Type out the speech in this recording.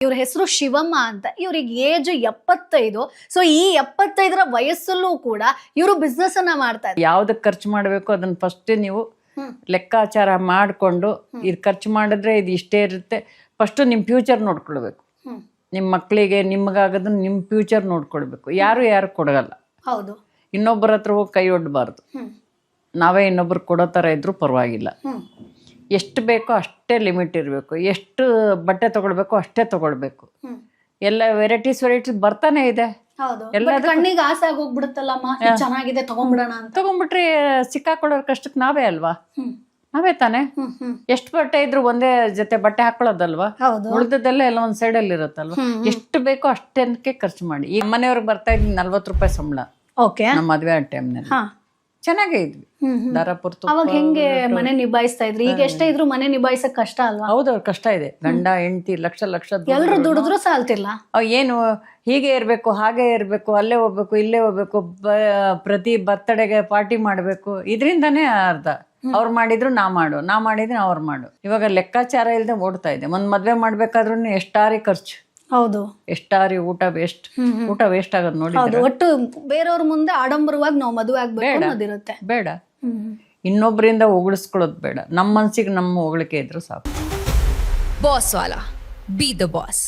ಇವ್ರ ಹೆಸರು ಶಿವಮ್ಮ ಅಂತ. ಇವ್ರಿಗೆ ಏಜ್ 75. ಸೊ ಈ 75ರ ವಯಸ್ಸಲ್ಲೂ ಕೂಡ ಇವರು ಬಿಸ್ನೆಸ್ ಅನ್ನ ಮಾಡ್ತಾ ಇದ್ದಾರೆ. ಯಾವ್ದಕ್ಕೆ ಖರ್ಚು ಮಾಡಬೇಕು ಅದನ್ನ ಫಸ್ಟ್ ನೀವು ಲೆಕ್ಕಾಚಾರ ಮಾಡಿಕೊಂಡು ಇದು ಖರ್ಚು ಮಾಡಿದ್ರೆ ಇದು ಇಷ್ಟೇ ಇರುತ್ತೆ. ಫಸ್ಟ್ ನಿಮ್ಮ ಫ್ಯೂಚರ್ ನೋಡ್ಕೊಳ್ಬೇಕು. ನಿಮ್ಮ ಮಕ್ಕಳಿಗೆ ನಿಮ್ಗಾಗೋದನ್ನ ನಿಮ್ಮ ಫ್ಯೂಚರ್ ನೋಡ್ಕೊಳ್ಬೇಕು. ಯಾರು ಕೊಡಗಲ್ಲ. ಹೌದು. ಇನ್ನೊಬ್ಬರ ಹತ್ರ ಹೋಗಿ ಕೈ ಒಡ್ಡಬಾರ್ದು. ನಾವೇ ಇನ್ನೊಬ್ರು ಕೊಡೋ ಥರ ಇದ್ರೂ ಪರವಾಗಿಲ್ಲ. ಎಷ್ಟು ಬೇಕೋ ಅಷ್ಟೇ ಲಿಮಿಟ್ ಇರಬೇಕು. ಎಷ್ಟು ಬಟ್ಟೆ ತಗೊಳ್ಬೇಕು ಅಷ್ಟೇ ತಗೊಳ್ಬೇಕು. ಎಲ್ಲ ವೆರೈಟೀಸ್ ಬರ್ತಾನೆ ಇದೆ. ಎಲ್ಲ ಕಣ್ಣಿಗೆ ಆಸೆ ಆಗಿ ಹೋಗ್ಬಿಡುತ್ತಲ್ಲಮ್ಮ, ಚೆನ್ನಾಗಿದೆ ತಗೊಂಡ್ಬಿಡೋಣ ಅಂತ. ತಗೊಂಡ್ಬಿಟ್ರೆ ಸಿಕ್ಕಾಕೊಳ್ಳೋ ಕಷ್ಟಕ್ಕೆ ನಾವೇ ಅಲ್ವಾ? ನಾವೇ ತಾನೆ. ಎಷ್ಟು ಬಟ್ಟೆ ಇದ್ರು ಒಂದೇ ಜೊತೆ ಬಟ್ಟೆ ಹಾಕೊಳ್ಳೋದಲ್ವಾ? ಉಳಿದದ್ದೆಲ್ಲ ಎಲ್ಲ ಒಂದ್ ಸೈಡಲ್ಲಿ ಇರುತ್ತಲ್ವಾ? ಎಷ್ಟು ಬೇಕೋ ಅಷ್ಟೇ ಖರ್ಚು ಮಾಡಿ. ಈ ಮನೆಯವ್ರಿಗೆ ಬರ್ತಾ ಇದ್ವಿ 40 ರೂಪಾಯಿ ಸಂಬಳ ನಮ್ಮ ಮದ್ವೆ ಆ ಟೈಮ್ನಲ್ಲಿ. ಚೆನ್ನಾಗೇ ಇದ್ವಿ. ದಾರಾಪುರ. ಅವಾಗ ಹೆಂಗೆ ಮನೆ ನಿಭಾಯಿಸ್ತಾ ಇದ್ರಿ? ಈಗ ಎಷ್ಟೇ ಇದ್ರು ಮನೆ ನಿಭಾಯಿಸಕ್ ಕಷ್ಟ ಅಲ್ವಾ? ಹೌದು, ಕಷ್ಟ ಇದೆ. ಗಂಡ ಹೆಂಡತಿ ಲಕ್ಷ ಎಲ್ರು ದುಡಿದ್ರು ಸಾಲ್ತಿಲ್ಲ. ಏನು ಹೀಗೆ ಇರ್ಬೇಕು, ಹಾಗೆ ಇರ್ಬೇಕು, ಅಲ್ಲೇ ಹೋಗ್ಬೇಕು, ಇಲ್ಲೇ ಹೋಗ್ಬೇಕು, ಪ್ರತಿ ಬರ್ತಡೆಗೆ ಪಾರ್ಟಿ ಮಾಡ್ಬೇಕು. ಇದರಿಂದಾನೇ ಅರ್ಧ. ಅವ್ರು ಮಾಡಿದ್ರು ನಾ ಮಾಡಿದ್ರೆ ಅವ್ರು ಮಾಡು. ಇವಾಗ ಲೆಕ್ಕಾಚಾರ ಇಲ್ಲದೆ ಓಡ್ತಾ ಇದೆ. ಒಂದ್ ಮದ್ವೆ ಮಾಡ್ಬೇಕಾದ್ರೂ ಎಷ್ಟಾರಿ ಖರ್ಚು. ಹೌದು, ಎಷ್ಟಾರಿ ಊಟ ವೇಸ್ಟ್ ಆಗೋದು ನೋಡಿ. ಒಟ್ಟು ಬೇರೆಯವ್ರ ಮುಂದೆ ಆಡಂಬರವಾಗಿ ನಾವು ಮದುವೆ ಆಗ್ಬೇಕು ಅನ್ನೋದಿರುತ್ತೆ. ಬೇಡ, ಇನ್ನೊಬ್ಬರಿಂದ ಹೊಗಳಿಸ್ಕೊಳ್ಳೋದು ಬೇಡ. ನಮ್ಮ ಮನ್ಸಿಗೆ ನಮ್ಮ ಹೊಗಳಿಕೆ ಇದ್ರು ಸಾಕು. Boss Vala, B the boss.